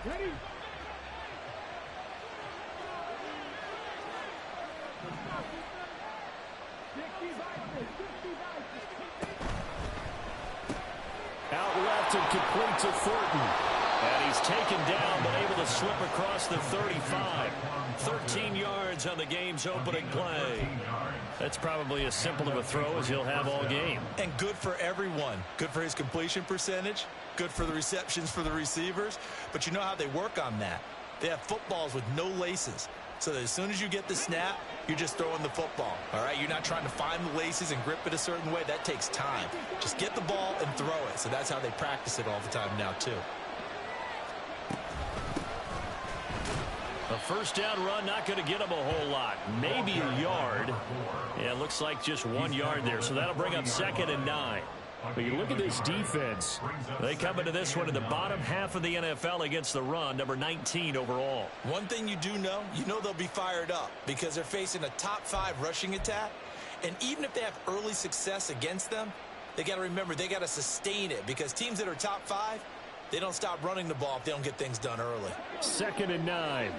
Out left and complete to Thornton. And he's taken down, but able to slip across the 35. 13 yards on the game's opening play. That's probably as simple of a throw as he'll have all game. And good for everyone. Good for his completion percentage. Good for the receptions for the receivers. But you know how they work on that. They have footballs with no laces. So that as soon as you get the snap, you're just throwing the football. All right, you're not trying to find the laces and grip it a certain way. That takes time. Just get the ball and throw it. So that's how they practice it all the time now, too. A first down run, not going to get him a whole lot. Maybe a yard. Yeah, it looks like just 1 yard there. So that'll bring up 2nd and 9. But you look at this defense. They come into this one in the bottom half of the NFL against the run, number 19 overall. One thing you do know, they'll be fired up because they're facing a top 5 rushing attack. And even if they have early success against them, they got to remember they got to sustain it because teams that are top 5, they don't stop running the ball if they don't get things done early. 2nd and 9.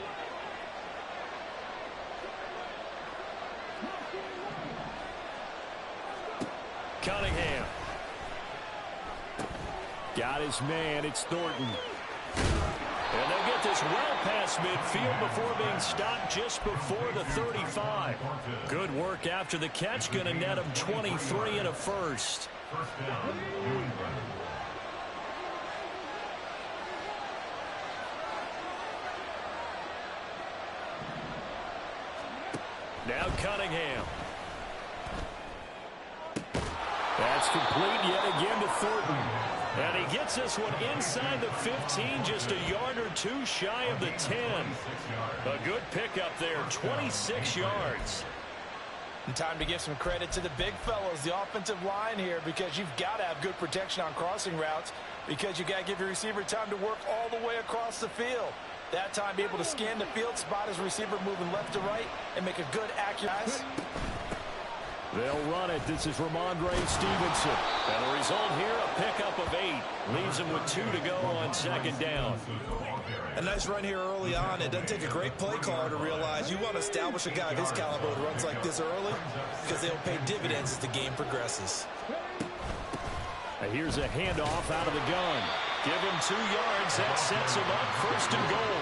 Cunningham. Got his man. It's Thornton. And they'll get this well past midfield before being stopped just before the 35. Good work after the catch. Going to net him 23 and a first. Now Cunningham. That's complete yet again to Thornton. And he gets this one inside the 15, just a yard or two shy of the 10. A good pickup there, 26 yards. And time to give some credit to the big fellows, the offensive line here, because you've got to have good protection on crossing routes because you got to give your receiver time to work all the way across the field. That time be able to scan the field, spot his receiver moving left to right, and make a good, accurate pass. They'll run it. This is Ramondre Stevenson. And the result here, a pickup of 8. Leaves him with 2 to go on 2nd down. A nice run here early on. It doesn't take a great play caller to realize you want to establish a guy of his caliber who runs like this early because they'll pay dividends as the game progresses. And here's a handoff out of the gun. Give him 2 yards. That sets him up 1st and goal.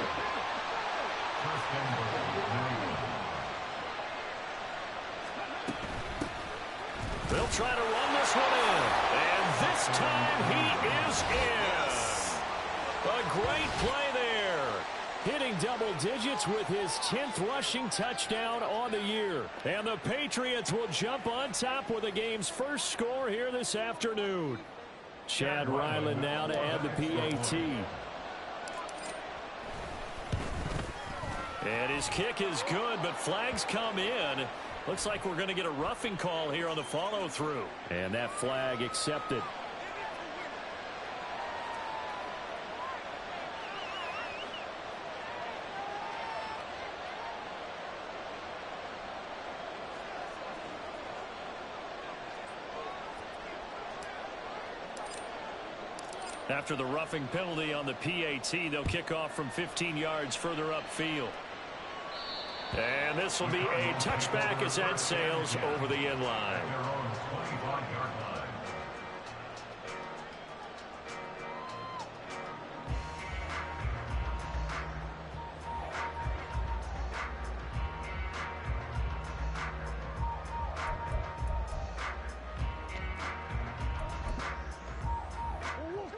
They'll try to run this one in. And this time he is in. A great play there. Hitting double digits with his 10th rushing touchdown on the year. And the Patriots will jump on top with the game's first score here this afternoon. Chad Ryland now to add the PAT. And his kick is good, but flags come in. Looks like we're going to get a roughing call here on the follow-through. And that flag accepted. After the roughing penalty on the PAT, they'll kick off from 15 yards further upfield. And this will be a touchback as that sails over the end line.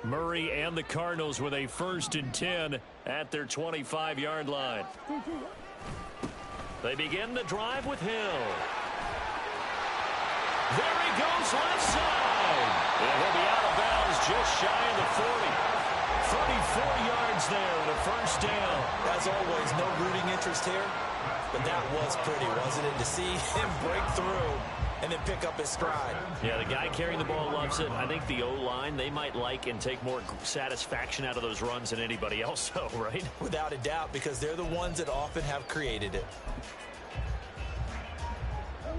Murray and the Cardinals with a 1st and 10 at their 25-yard line. They begin the drive with Hill. There he goes left side. And he'll be out of bounds just shy of the 40. 34 yards there with a 1st down. As always, no rooting interest here. But that was pretty, wasn't it? To see him break through and then pick up his stride. Yeah, the guy carrying the ball loves it. I think the O-line, they might like and take more satisfaction out of those runs than anybody else, though, right? Without a doubt, because they're the ones that often have created it.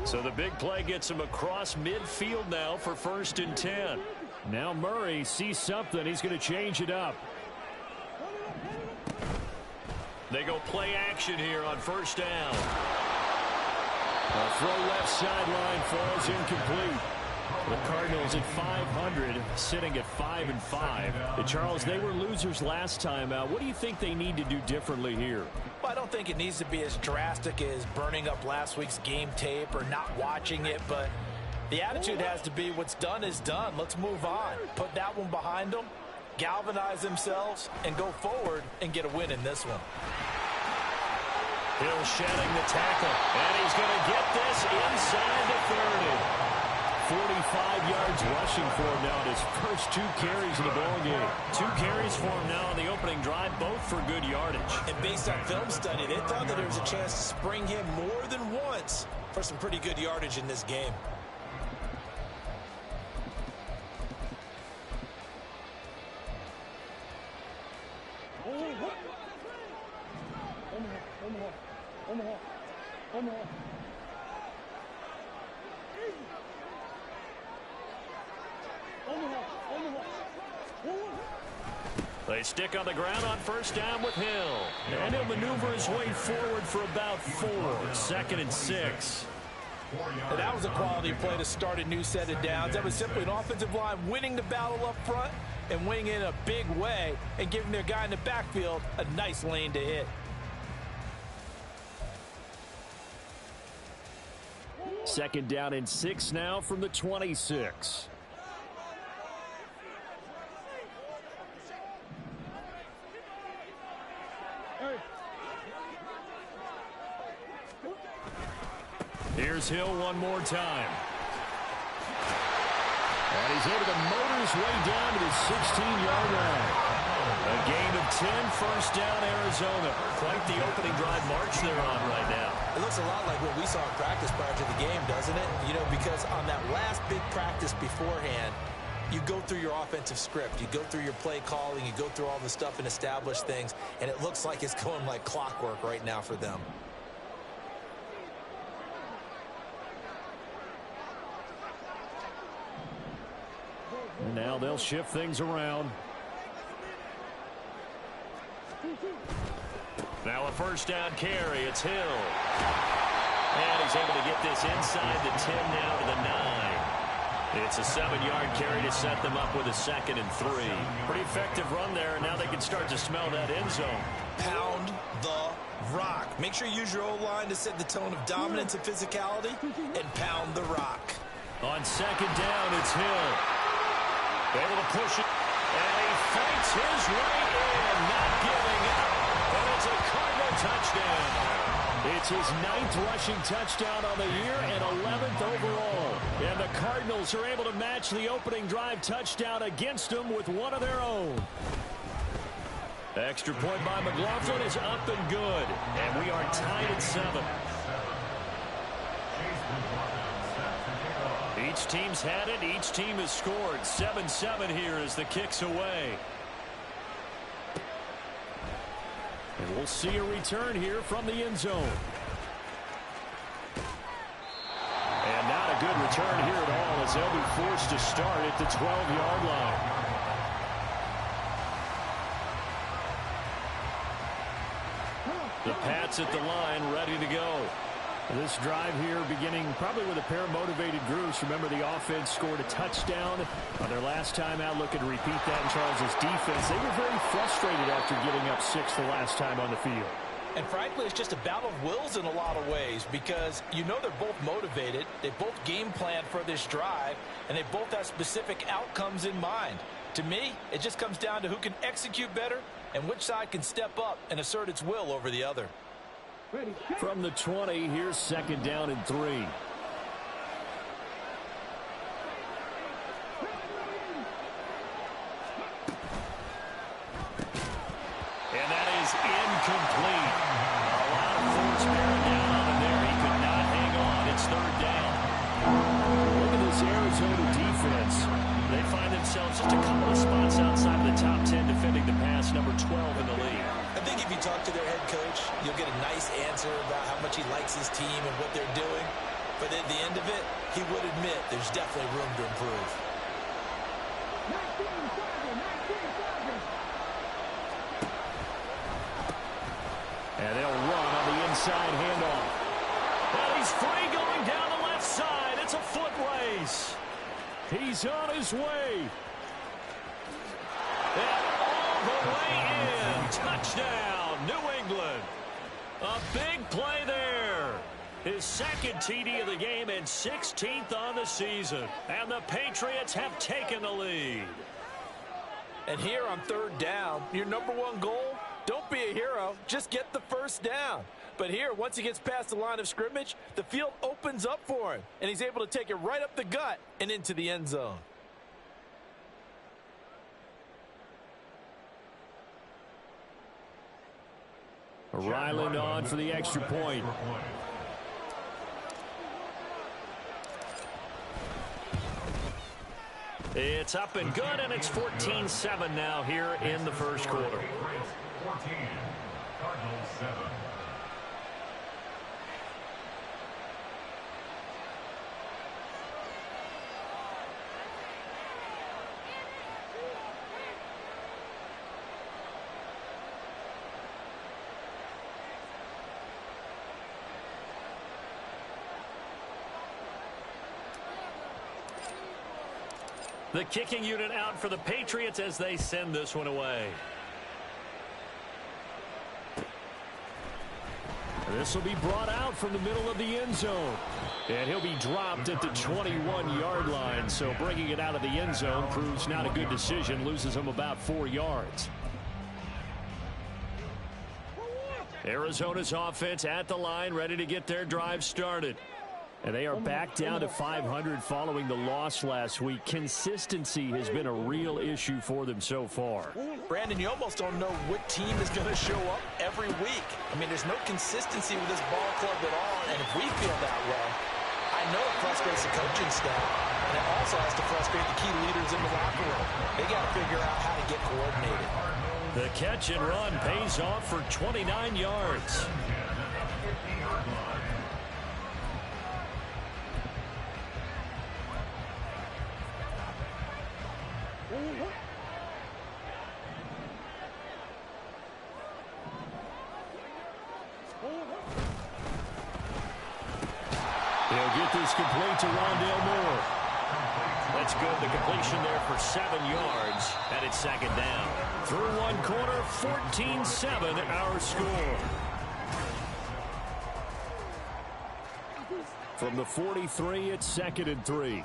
So the big play gets him across midfield now for 1st and 10. Now Murray sees something. He's going to change it up. They go play action here on first down. A throw left sideline falls incomplete. The Cardinals at 500, sitting at 5-5. Charles, they were losers last time out. What do you think they need to do differently here? Well, I don't think it needs to be as drastic as burning up last week's game tape or not watching it, but the attitude has to be what's done is done. Let's move on. Put that one behind them, galvanize themselves, and go forward and get a win in this one. Hill shedding the tackle, and he's going to get this inside the 30. 45 yards rushing for him now in his first 2 carries of the ballgame. 2 carries for him now on the opening drive, both for good yardage. And based on film study, they thought that there was a chance to spring him more than once for some pretty good yardage in this game. They stick on the ground on first down with Hill. And he'll maneuver his way forward for about 4. 2nd and 6. And that was a quality play to start a new set of downs. That was simply an offensive line winning the battle up front and winning in a big way and giving their guy in the backfield a nice lane to hit. Second down and 6 now from the 26. Here's Hill one more time. And he's able to motor his way down to the 16-yard line. A gain of 10, first down, Arizona. Quite the opening drive march they're on right now. It looks a lot like what we saw in practice prior to the game, doesn't it? You know, because on that last big practice beforehand, you go through your offensive script. You go through your play calling. You go through all the stuff and establish things. And it looks like it's going like clockwork right now for them. Now they'll shift things around. Now a first down carry. It's Hill. And he's able to get this inside the 10 now to the 9. It's a 7-yard carry to set them up with a 2nd and 3. Pretty effective run there, and now they can start to smell that end zone. Pound the rock. Make sure you use your O-line to set the tone of dominance and physicality, and pound the rock. On second down, it's Hill. Able to push it, and he fights his way in, not giving up. And it's a Cardinal touchdown. It's his 9th rushing touchdown on the year and 11th overall. And the Cardinals are able to match the opening drive touchdown against them with one of their own. Extra point by McLaughlin is up and good. And we are tied at 7. Each team's had it. Each team has scored. 7-7 here as the kick's away. And we'll see a return here from the end zone. And not a good return here at all as they'll be forced to start at the 12-yard line. The Pats at the line ready to go. This drive here beginning probably with a pair of motivated groups. Remember, the offense scored a touchdown on their last time out. Looking to repeat that in Charles's defense. They were very frustrated after giving up 6 the last time on the field. And frankly, it's just a battle of wills in a lot of ways because you know they're both motivated. They both game plan for this drive, and they both have specific outcomes in mind. To me, it just comes down to who can execute better and which side can step up and assert its will over the other. From the 20, here's second down and 3. And that is incomplete. A lot of force bearing down on him there. He could not hang on. It's 3rd down. Look at this Arizona defense. They find themselves just a couple of spots outside of the top 10 defending the pass, number 12 in the league. I think if you talk to their head coach, you'll get a nice answer about how much he likes his team and what they're doing. But at the end of it, he would admit there's definitely room to improve. And they'll run on the inside handoff. And he's free going down the left side. It's a foot race. He's on his way. And all the way in. Touchdown, New England. A big play there. His second TD of the game and 16th on the season. And the Patriots have taken the lead. And here on third down, your number one goal, don't be a hero, just get the first down. But here, once he gets past the line of scrimmage, the field opens up for him, and he's able to take it right up the gut and into the end zone. Ryland on for the extra point. It's up and good, and it's 14-7 now here in the first quarter. 14, Cardinals 7. The kicking unit out for the Patriots as they send this one away. This will be brought out from the middle of the end zone. And he'll be dropped at the 21-yard line. So bringing it out of the end zone proves not a good decision. Loses him about 4 yards. Arizona's offense at the line, ready to get their drive started. And they are back down to 500 following the loss last week. Consistency has been a real issue for them so far. Brandon, you almost don't know what team is going to show up every week. I mean, there's no consistency with this ball club at all, and if we feel that way, I know it frustrates the coaching staff, and it also has to frustrate the key leaders in the locker room. They got to figure out how to get coordinated. The catch and run pays off for 29 yards. He'll get this complete to Rondale Moore. That's good. The completion there for 7 yards, and it's second down. Through one quarter, 14-7 our score. From the 43, it's second and 3.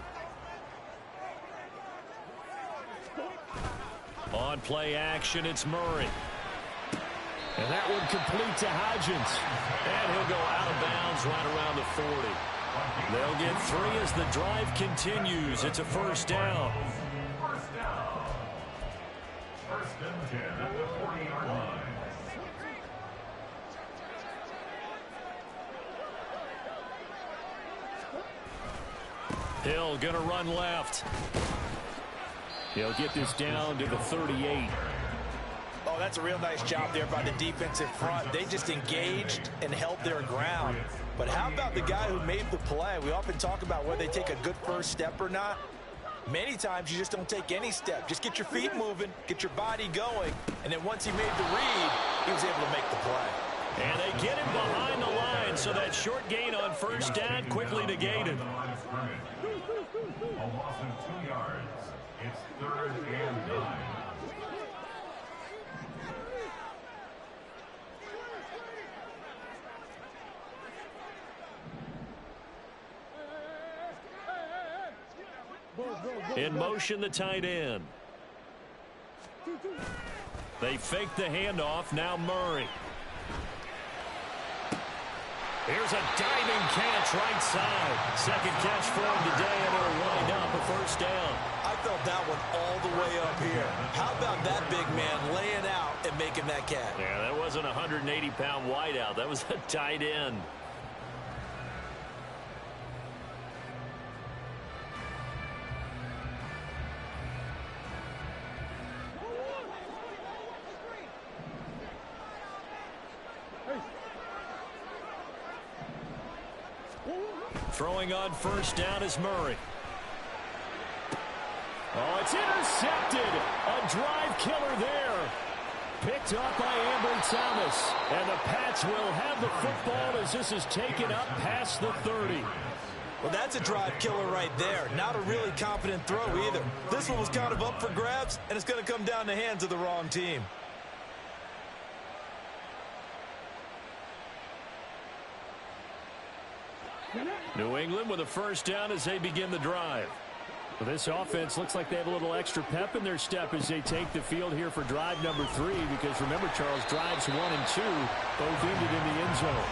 On play action, it's Murray. And that one complete to Hodgins. And he'll go out of bounds right around the 40. They'll get 3 as the drive continues. It's a first down. First down. First and 10 at the 40-yard line. Hill going to run left. He'll get this down to the 38. Oh, that's a real nice job there by the defensive front. They just engaged and held their ground. But how about the guy who made the play? We often talk about whether they take a good first step or not. Many times you just don't take any step. Just get your feet moving, get your body going, and then once he made the read, he was able to make the play. And they get him behind the line, so that short gain on first down quickly negated. A loss of 2 yards. It's third and 9. In motion, the tight end. They fake the handoff. Now Murray. Here's a diving catch right side. Second catch for him today, and it'll wind up a first down. I felt that one all the way up here. How about that big man laying out and making that catch? Yeah, that wasn't a 180-pound wideout. That was a tight end. Throwing on first down is Murray. Oh, it's intercepted. A drive killer there. picked off by Ambry Thomas. And the Pats will have the football as this is taken up past the 30. Well, that's a drive killer right there. Not a really confident throw either. This one was kind of up for grabs, and it's going to come down the hands of the wrong team. New England with a first down as they begin the drive. Well, this offense looks like they have a little extra pep in their step as they take the field here for drive number 3, because remember, Charles, drives 1 and 2 both ended in the end zone.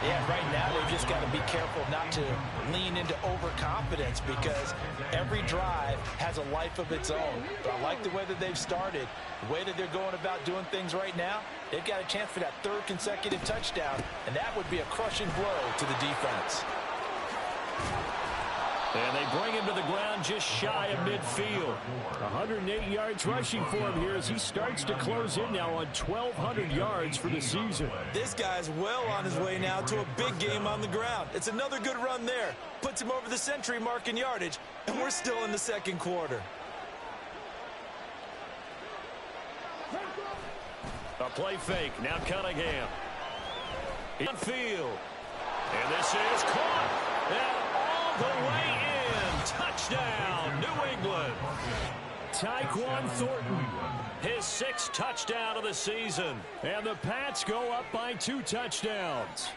Yeah, right now they've just got to be careful not to lean into overconfidence, because every drive has a life of its own. But I like the way that they've started, the way that they're going about doing things right now. They've got a chance for that 3rd consecutive touchdown, and that would be a crushing blow to the defense. And they bring him to the ground just shy of midfield. 108 yards rushing for him here as he starts to close in now on 1,200 yards for the season. This guy's well on his way now to a big game on the ground. It's another good run there. Puts him over the century mark in yardage, and we're still in the 2nd quarter. A play fake. Now Cunningham. In field. And this is caught. And all the way in. Touchdown, New England. Tyquan Thornton, his 6th touchdown of the season. And the Pats go up by 2 touchdowns.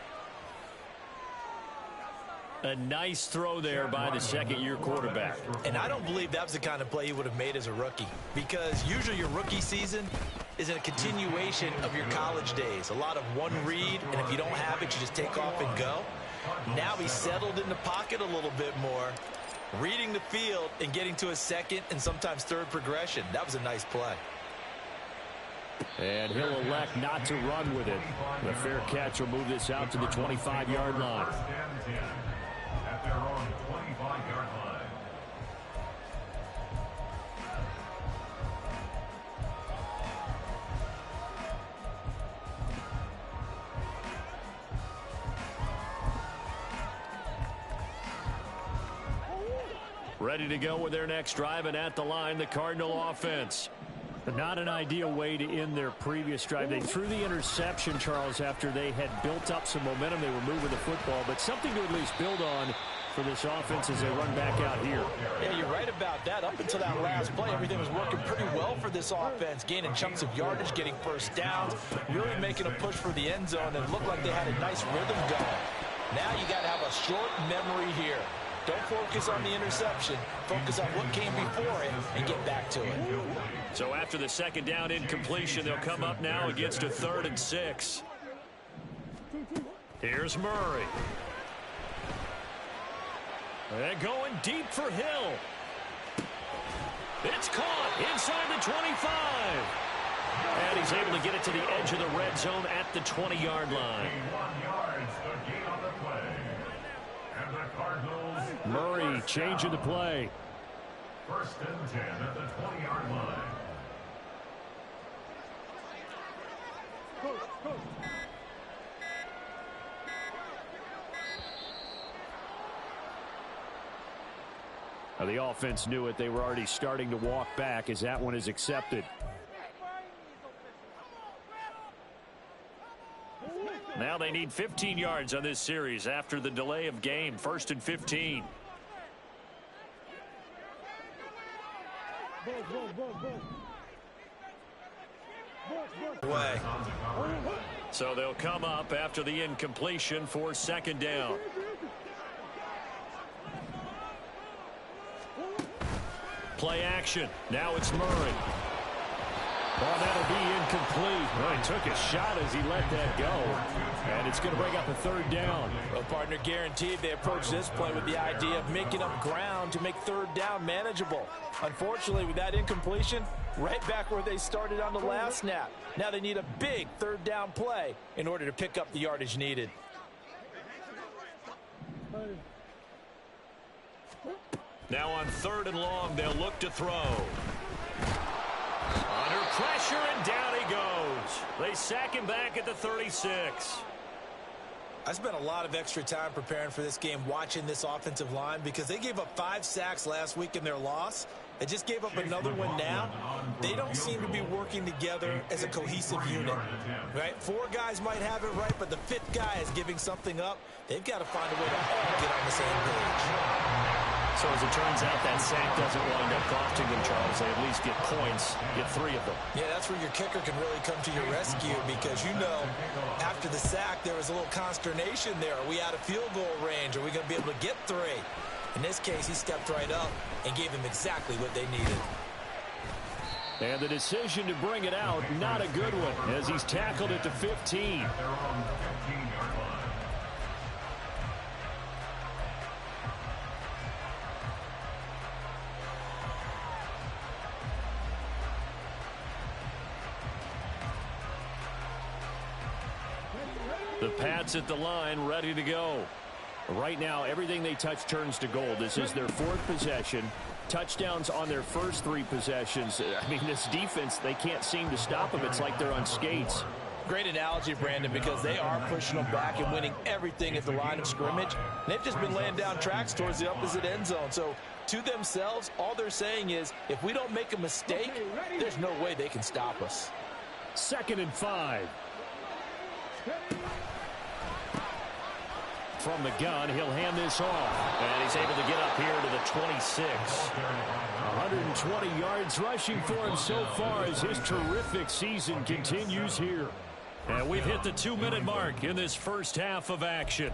A nice throw there by the 2nd-year quarterback. And I don't believe that was the kind of play he would have made as a rookie, because usually your rookie season is a continuation of your college days. A lot of one read, and if you don't have it, you just take off and go. Now he's settled in the pocket a little bit more, reading the field and getting to a 2nd and sometimes 3rd progression. That was a nice play. And he'll elect not to run with it. The fair catch will move this out to the 25-yard line. At their own 25-yard line. Ready to go with their next drive, and at the line, the Cardinal offense. But not an ideal way to end their previous drive. They threw the interception, Charles, after they had built up some momentum. They were moving the football, but something to at least build on for this offense as they run back out here. Yeah, you're right about that. Up until that last play, everything was working pretty well for this offense, gaining chunks of yardage, getting first downs, really making a push for the end zone, and looked like they had a nice rhythm going. Now you got to have a short memory here. Don't focus on the interception. Focus on what came before it and get back to it. So after the 2nd down incompletion, they'll come up now against a 3rd and 6. Here's Murray. And going deep for Hill. It's caught inside the 25. And he's able to get it to the edge of the red zone at the 20-yard line. 1 yards, the gain on the play. And the Cardinals. Murray changing the play. 1st and 10 at the 20-yard line. Now the offense knew it. They were already starting to walk back as that one is accepted. Now they need 15 yards on this series after the delay of game. 1st and 15. Way. So they'll come up after the incompletion for 2nd down. Play action. Now it's Murray. Well, that'll be incomplete. Well, he took a shot as he let that go. And it's going to bring up a 3rd down. Well, partner, guaranteed they approach this play with the idea of making up ground to make 3rd down manageable. Unfortunately, with that incompletion, right back where they started on the last snap. Now they need a big 3rd down play in order to pick up the yardage needed. Now on 3rd and long, they'll look to throw. Under pressure, and down he goes. They sack him back at the 36. I spent a lot of extra time preparing for this game, watching this offensive line, because they gave up 5 sacks last week in their loss, They just gave up another one now. They don't seem to be working together as a cohesive unit, right? 4 guys might have it right, but the 5th guy is giving something up. They've got to find a way to all get on the same page. So as it turns out, that sack doesn't wind up costing them, Charles. They at least get points, get 3 of them. Yeah, that's where your kicker can really come to your rescue because, you know, after the sack, there was a little consternation there. Are we out of field goal range? Are we going to be able to get 3? In this case, he stepped right up and gave them exactly what they needed. And the decision to bring it out, not a good one, as he's tackled at the 15. The Pats at the line, ready to go. Right now, everything they touch turns to gold. This is their 4th possession. Touchdowns on their first 3 possessions. I mean, this defense, they can't seem to stop them. It's like they're on skates. Great analogy, Brandon, because they are pushing them back and winning everything at the line of scrimmage. They've just been laying down tracks towards the opposite end zone. So, to themselves, all they're saying is, if we don't make a mistake, there's no way they can stop us. 2nd and 5. From the gun, he'll hand this off. And he's able to get up here to the 26. 120 yards rushing for him so far as his terrific season continues here. And we've hit the 2-minute mark in this first half of action.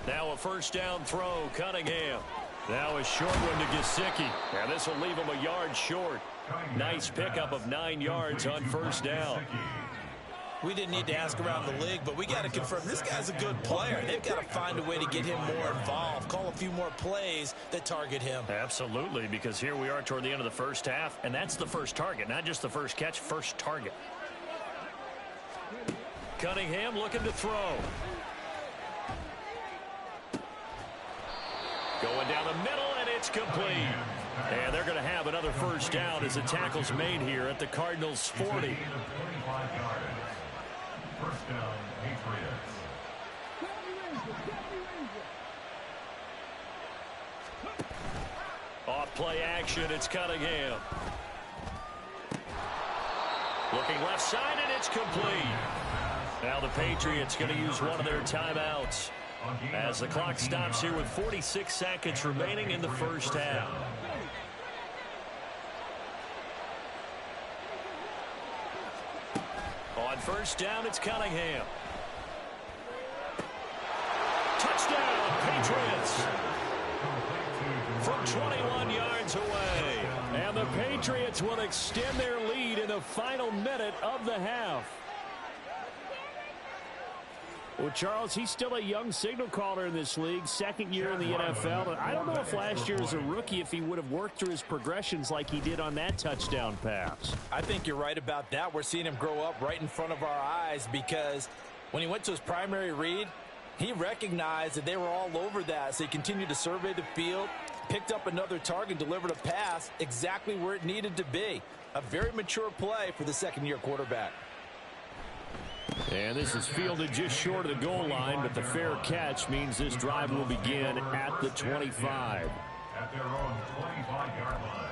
Now a first down throw, Cunningham. Now a short one to Gesicki. And this will leave him a yard short. Nice pickup of 9 yards on first down. We didn't need to ask around the league, but we got to confirm this guy's a good player. They've got to find a way to get him more involved, call a few more plays that target him. Absolutely, because here we are toward the end of the first half, and that's the first target, not just the first catch, first target. Cunningham looking to throw. Going down the middle, and it's complete. And they're going to have another first down as the tackle's made here at the Cardinals' 40. First down, Patriots. Off play action, it's Cunningham. Looking left side, and it's complete. Now the Patriots going to use one of their timeouts as the clock stops here with 46 seconds remaining in the first half. On first down, it's Cunningham. Touchdown, Patriots! From 21 yards away. And the Patriots will extend their lead in the final minute of the half. Well, Charles, he's still a young signal caller in this league, 2nd year in the NFL. And I don't know if last year as a rookie, if he would have worked through his progressions like he did on that touchdown pass. I think you're right about that. We're seeing him grow up right in front of our eyes because when he went to his primary read, he recognized that they were all over that. So he continued to survey the field, picked up another target, delivered a pass exactly where it needed to be. A very mature play for the 2nd-year quarterback. And this is fielded just short of the goal line, but the fair catch means this drive will begin at the 25. At their own 25-yard line.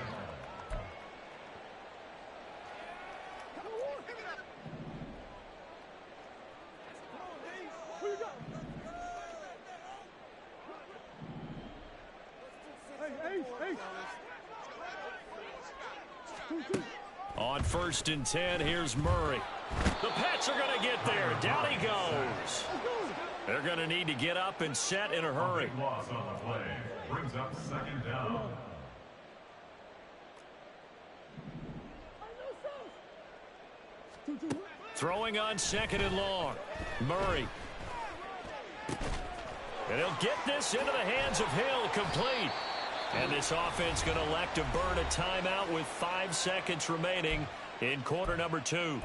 On 1st and 10, here's Murray. The Pats are going to get there. Down he goes. They're going to need to get up and set in a hurry. Loss on the play brings up 2nd down. Throwing on 2nd and long. Murray. And he'll get this into the hands of Hill, complete. And this offense going to elect to burn a timeout with 5 seconds remaining in quarter number 2.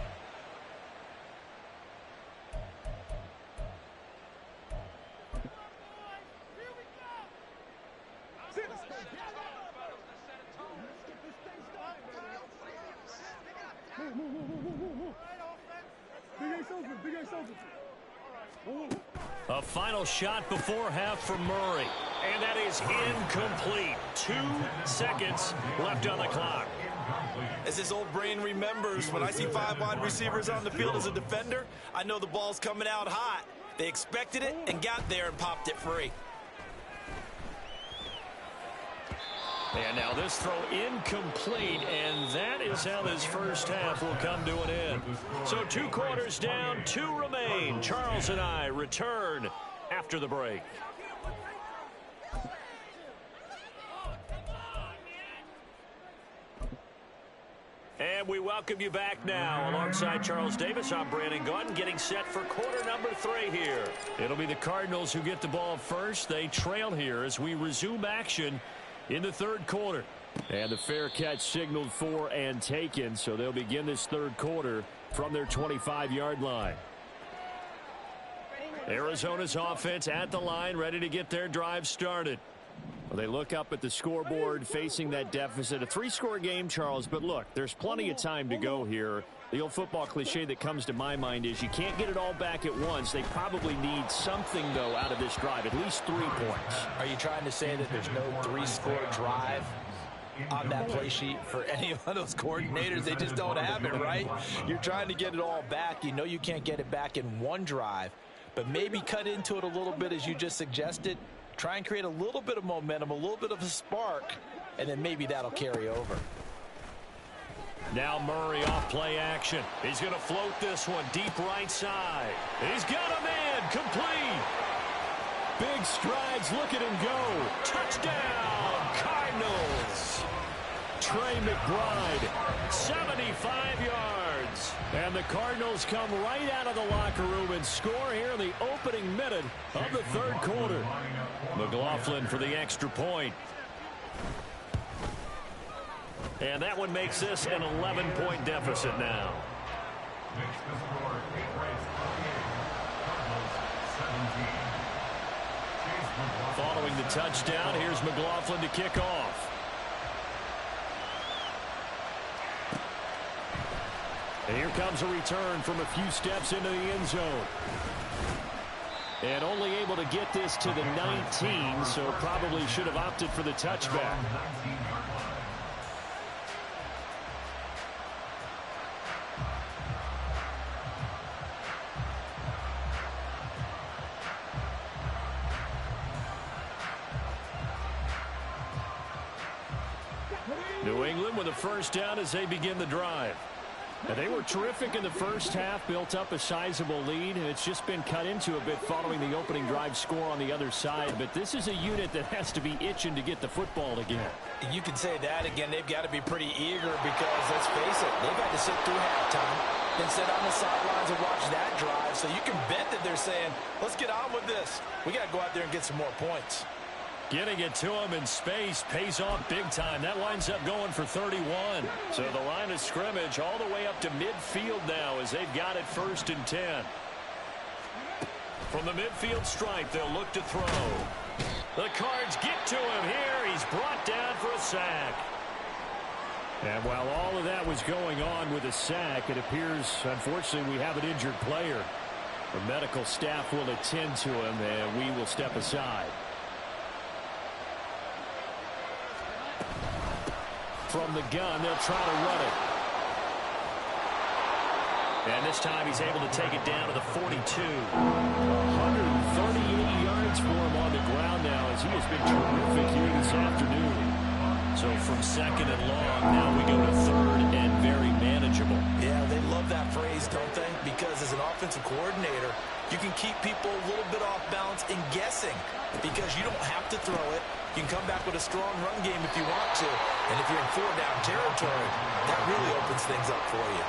A final shot before half from Murray. And that is incomplete. 2 seconds left on the clock. As his old brain remembers, when I see 5 wide receivers on the field as a defender, I know the ball's coming out hot. They expected it and got there and popped it free. And now this throw incomplete, and that is how this first half will come to an end. So 2 quarters down, 2 remain. Charles and I return after the break. And we welcome you back now. Alongside Charles Davis, I'm Brandon Gaudin, getting set for quarter number 3 here. It'll be the Cardinals who get the ball first. They trail here as we resume action in the third quarter. And the fair catch signaled for and taken, so they'll begin this third quarter from their 25-yard line. Arizona's offense at the line, ready to get their drive started. Well, they look up at the scoreboard, facing that deficit. A 3-score game, Charles, but look, there's plenty of time to go here. The old football cliche that comes to my mind is you can't get it all back at once. They probably need something, though, out of this drive, at least 3 points. Are you trying to say that there's no 3-score drive on that play sheet for any of those coordinators? They just don't have it, right? You're trying to get it all back. You know you can't get it back in one drive, but maybe cut into it a little bit as you just suggested. Try and create a little bit of momentum, a little bit of a spark, and then maybe that'll carry over. Now Murray off play action. He's going to float this one deep right side. He's got a man complete. Big strides. Look at him go. Touchdown, Cardinals. Trey McBride, 75 yards. And the Cardinals come right out of the locker room and score here in the opening minute of the third quarter. McLaughlin for the extra point. And that one makes this an 11-point deficit now. Makes the score 8 rates 48. Cardinals 17. Following the touchdown, here's McLaughlin to kick off. And here comes a return from a few steps into the end zone. And only able to get this to the 19, so probably should have opted for the touchback. New England with a first down as they begin the drive. And they were terrific in the first half, built up a sizable lead, and it's just been cut into a bit following the opening drive score on the other side. But this is a unit that has to be itching to get the football again. You can say that again. They've got to be pretty eager because, let's face it, they've had to sit through halftime, then sit on the sidelines and watch that drive. So you can bet that they're saying, let's get on with this. We got to go out there and get some more points. Getting it to him in space pays off big time. That winds up going for 31. So the line of scrimmage all the way up to midfield now as they've got it 1st and 10. From the midfield stripe, they'll look to throw. The Cards get to him here. He's brought down for a sack. And while all of that was going on with a sack, it appears, unfortunately, we have an injured player. The medical staff will attend to him, and we will step aside. From the gun, they'll try to run it. And this time he's able to take it down to the 42. 138 yards for him on the ground now as he has been terrific here this afternoon. So from 2nd and long, now we go to 3rd and very manageable. Yeah, they love that phrase, don't they? Because as an offensive coordinator, you can keep people a little bit off balance and guessing because you don't have to throw it. You can come back with a strong run game if you want to. And if you're in 4-down territory, that really opens things up for you.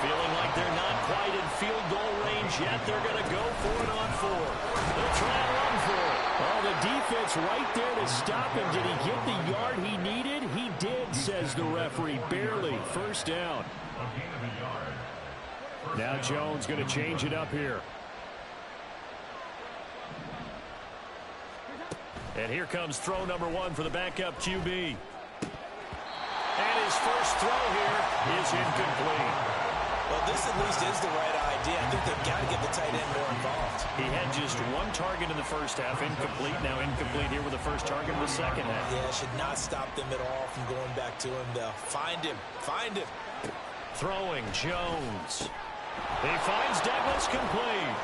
Feeling like they're not quite in field goal range yet. They're going to go for it on 4. They'll try and run for it. Oh, the defense right there to stop him. Did he get the yard he needed? He did, says the referee. Barely. 1st down. Now Jones going to change it up here. And here comes throw number 1 for the backup QB. And his first throw here is incomplete. Well, this at least is the right idea. I think they've got to get the tight end more involved. He had just 1 target in the first half, incomplete. Now incomplete here with the first target in the second half. Yeah, should not stop them at all from going back to him, though. Find him. Find him. Throwing Jones. He finds Douglas complete.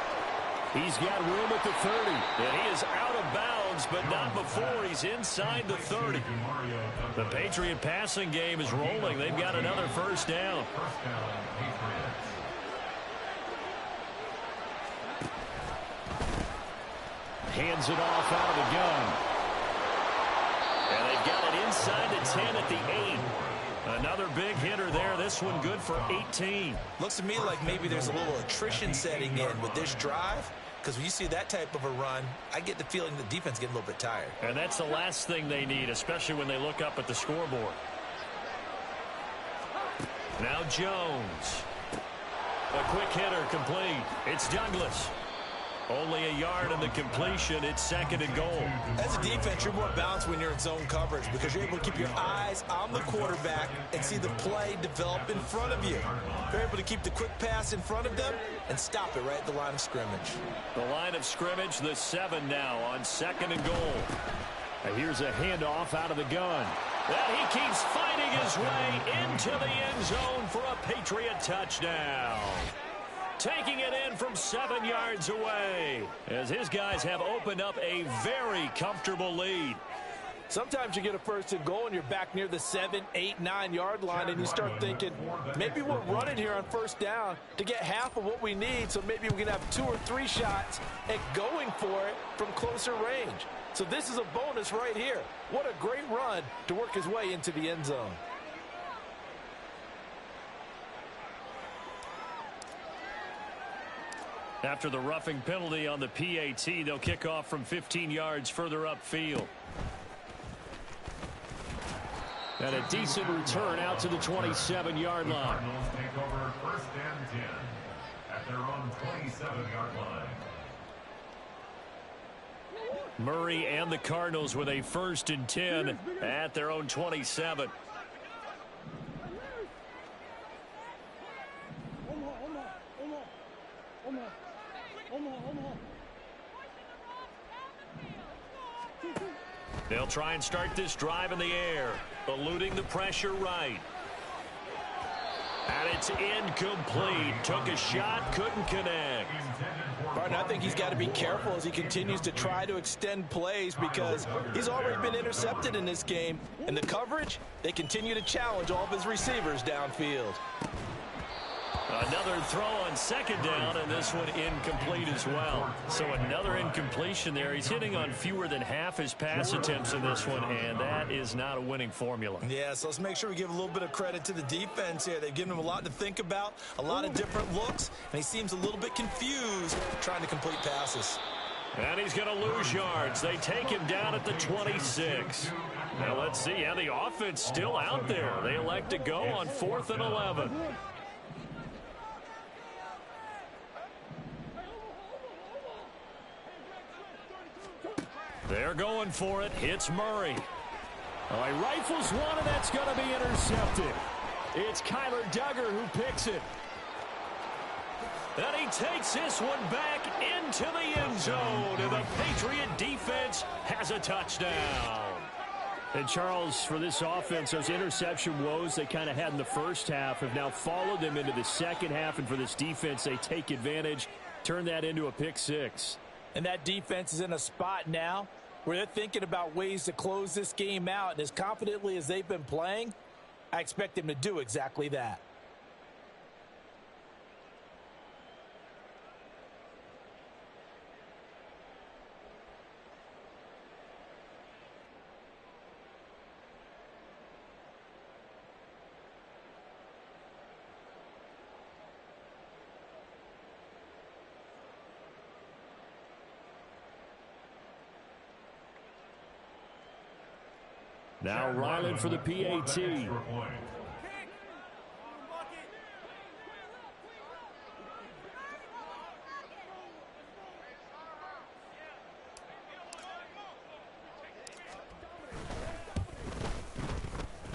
He's got room at the 30. And he is out of bounds, but not before he's inside the 30. The Patriot passing game is rolling. They've got another first down. Hands it off out of the gun. And they've got it inside the 10 at the 8. Another big hitter there. This one good for 18. Looks to me like maybe there's a little attrition setting in with this drive. Because when you see that type of a run, I get the feeling the defense getting a little bit tired. And that's the last thing they need, especially when they look up at the scoreboard. Now Jones. A quick hitter complete. It's Douglas. Only a yard on the completion. It's 2nd and goal. As a defense, you're more balanced when you're in zone coverage because you're able to keep your eyes on the quarterback and see the play develop in front of you. You're able to keep the quick pass in front of them and stop it right at the line of scrimmage. The line of scrimmage, the 7 now on 2nd and goal. And here's a handoff out of the gun. And he keeps fighting his way into the end zone for a Patriot touchdown. Taking it in from 7 yards away as his guys have opened up a very comfortable lead. Sometimes you get a 1st and goal and you're back near the 7, 8, 9-yard line and you start thinking, maybe we're running here on 1st down to get half of what we need, so maybe we can have 2 or 3 shots at going for it from closer range. So this is a bonus right here. What a great run to work his way into the end zone. After the roughing penalty on the PAT, they'll kick off from 15 yards further upfield. And a decent return out to the 27-yard line. Cardinals take over 1st and 10 at their own 27-yard line. Murray and the Cardinals with a 1st and 10 at their own 27. They'll try and start this drive in the air, eluding the pressure right. And it's incomplete. Took a shot, couldn't connect. Barton, I think he's got to be careful as he continues to try to extend plays because he's already been intercepted in this game. And the coverage, they continue to challenge all of his receivers downfield. Another throw on 2nd down, and this one incomplete as well. So another incompletion there. He's hitting on fewer than half his pass attempts in this one, and that is not a winning formula. Yeah, so let's make sure we give a little bit of credit to the defense here. They've given him a lot to think about, a lot of different looks, and he seems a little bit confused trying to complete passes. And he's going to lose yards. They take him down at the 26. Now let's see. Yeah, the offense still out there. They elect to go on 4th and 11. They're going for it. Hits Murray. Oh, he rifles one, and that's going to be intercepted. It's Kyler Duggar who picks it. And he takes this one back into the end zone. And the Patriot defense has a touchdown. And Charles, for this offense, those interception woes they kind of had in the first half have now followed them into the second half. And for this defense, they take advantage, turn that into a pick 6. And that defense is in a spot now where they're thinking about ways to close this game out. And as confidently as they've been playing, I expect them to do exactly that. Now Ryland for the PAT.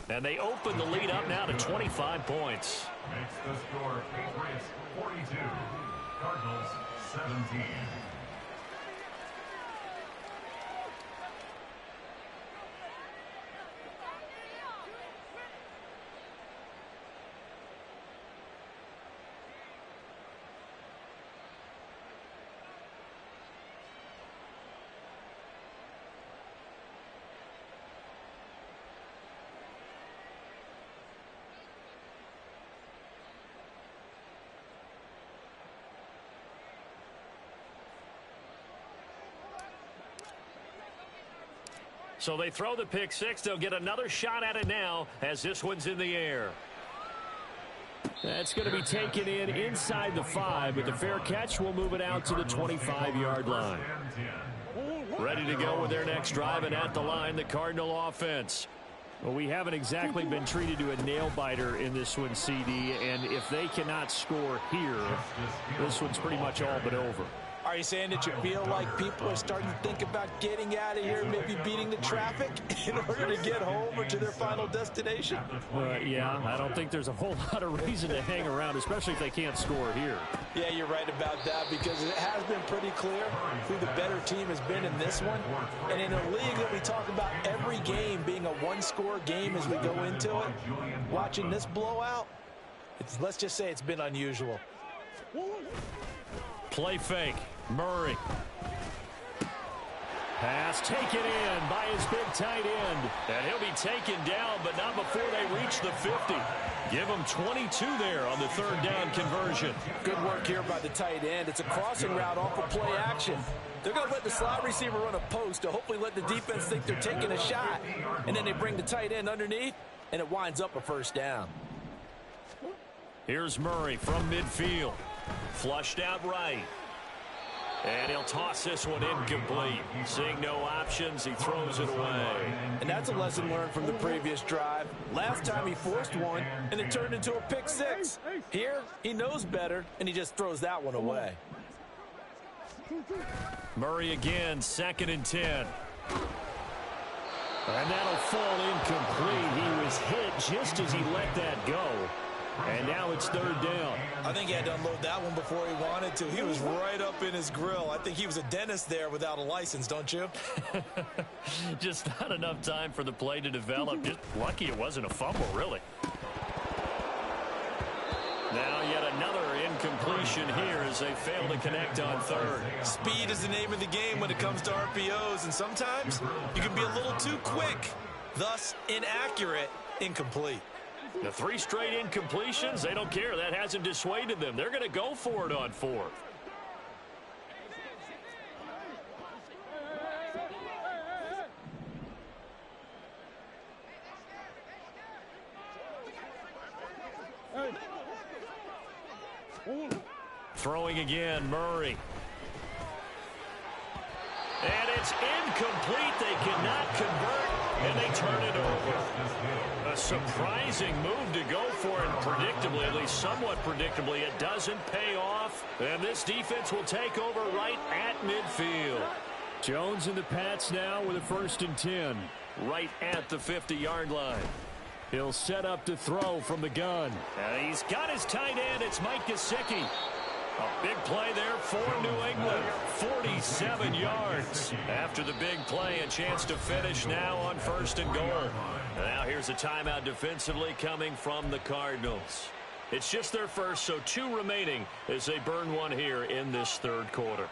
And they open the lead up now to 25 points. Makes the score Patriots 42, Cardinals 17. So they throw the pick six. They'll get another shot at it now as this one's in the air. That's going to be taken in inside the 5, but the fair catch will move it out to the 25-yard line. Ready to go with their next drive, and at the line, the Cardinal offense. Well, we haven't exactly been treated to a nail-biter in this one, CD, and if they cannot score here, this one's pretty much all but over. Are you saying that you feel like people are starting to think about getting out of here, maybe beating the traffic in order to get home or to their final destination? Yeah, I don't think there's a whole lot of reason to hang around, especially if they can't score here. Yeah, you're right about that, because it has been pretty clear who the better team has been in this one. And in a league that we talk about every game being a one-score game as we go into it, watching this blowout, let's just say it's been unusual. Play fake. Murray. Pass taken in by his big tight end. And he'll be taken down, but not before they reach the 50. Give him 22 there on the third down conversion. Good work here by the tight end. It's a crossing route off of play action. They're going to let the slot receiver run a post to hopefully let the defense think they're taking a shot. And then they bring the tight end underneath, and it winds up a first down. Here's Murray from midfield. Flushed out right. And he'll toss this one incomplete. Seeing no options, he throws it away. And that's a lesson learned from the previous drive. Last time he forced one, and it turned into a pick six. Here, he knows better, and he just throws that one away. Murray again, 2nd and 10. And that'll fall incomplete. He was hit just as he let that go. And now it's 3rd down. I think he had to unload that one before he wanted to. He was right up in his grill. I think he was a dentist there without a license, don't you? Just not enough time for the play to develop. Just lucky it wasn't a fumble, really. Now yet another incompletion here as they fail to connect on 3rd. Speed is the name of the game when it comes to RPOs, and sometimes you can be a little too quick, thus inaccurate, incomplete. The 3 straight incompletions, they don't care. That hasn't dissuaded them. They're going to go for it on 4th. Throwing again, Murray. And it's incomplete. They cannot convert, and they turn it over. A surprising move to go for it, predictably, at least somewhat predictably. It doesn't pay off, and this defense will take over right at midfield. Jones and the Pats now with a 1st and 10, right at the 50-yard line. He'll set up to throw from the gun. And he's got his tight end. It's Mike Gesicki. A big play there for New England. 47 yards. After the big play, a chance to finish now on 1st and goal. Now here's a timeout defensively coming from the Cardinals. It's just their first, so 2 remaining as they burn one here in this 3rd quarter.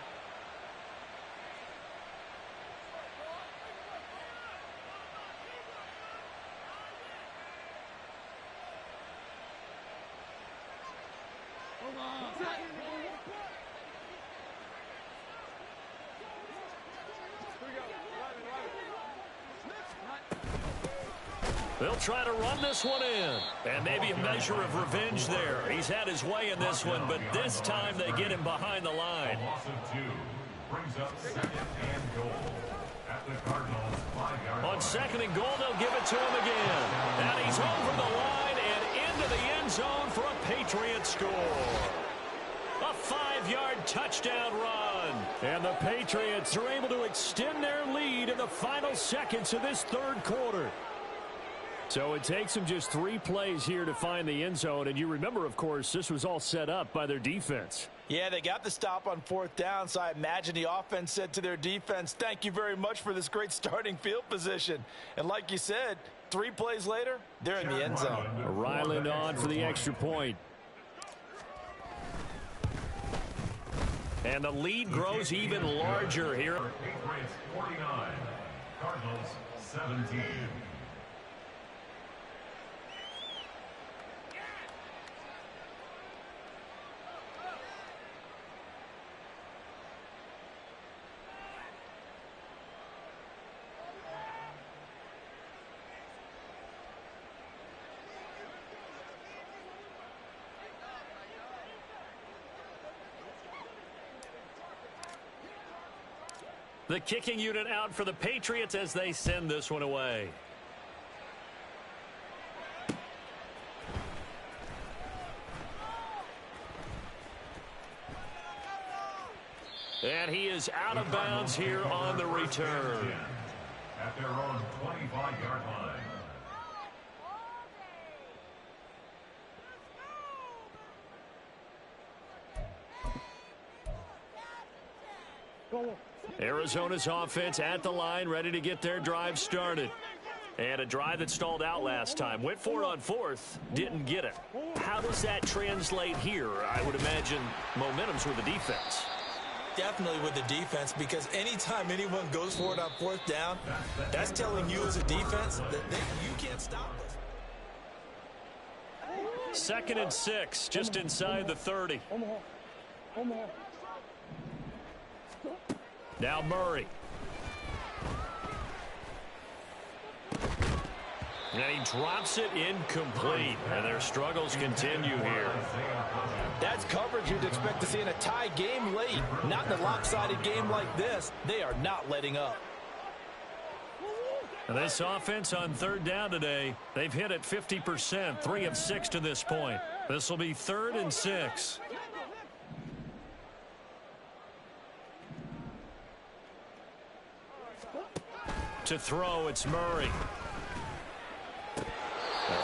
They'll try to run this one in. And maybe a measure of revenge there. He's had his way in this one, but this time they get him behind the line. A loss of 2 brings up 2nd and goal at the Cardinals 5-yard line. On 2nd and goal, they'll give it to him again. And he's over the line and into the end zone for a Patriot score. A 5-yard touchdown run. And the Patriots are able to extend their lead in the final seconds of this 3rd quarter. So it takes them just 3 plays here to find the end zone. And you remember, of course, this was all set up by their defense. Yeah, they got the stop on 4th down, so I imagine the offense said to their defense, thank you very much for this great starting field position. And like you said, 3 plays later, they're in the end zone. Ryland on for the extra point. And the lead grows even larger here. Patriots 49, Cardinals 17. The kicking unit out for the Patriots as they send this one away. And he is out of bounds here on the return. At their own 25-yard line. Arizona's offense at the line, ready to get their drive started. And a drive that stalled out last time. Went for it on 4th, didn't get it. How does that translate here? I would imagine momentum's with the defense. Definitely with the defense, because anytime anyone goes for it on 4th down, that's telling you as a defense that you can't stop us. 2nd and 6, just inside the 30. Now Murray. And he drops it incomplete. And their struggles continue here. That's coverage you'd expect to see in a tie game late. Not in a lopsided game like this. They are not letting up. And this offense on 3rd down today, they've hit it 50%, 3 of 6 to this point. This will be 3rd and 6. To throw, it's Murray. The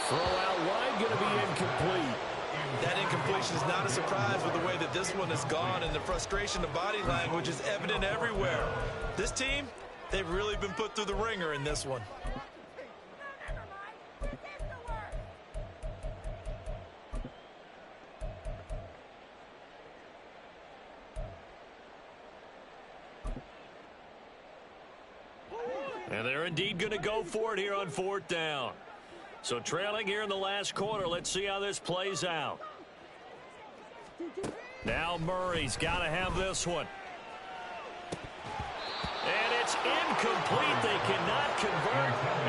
throw out wide, going to be incomplete. That incompletion is not a surprise with the way that this one has gone, and the frustration of body language is evident everywhere. This team, they've really been put through the ringer in this one. And they're indeed going to go for it here on 4th down. So trailing here in the last quarter. Let's see how this plays out. Now Murray's got to have this one. And it's incomplete. They cannot convert.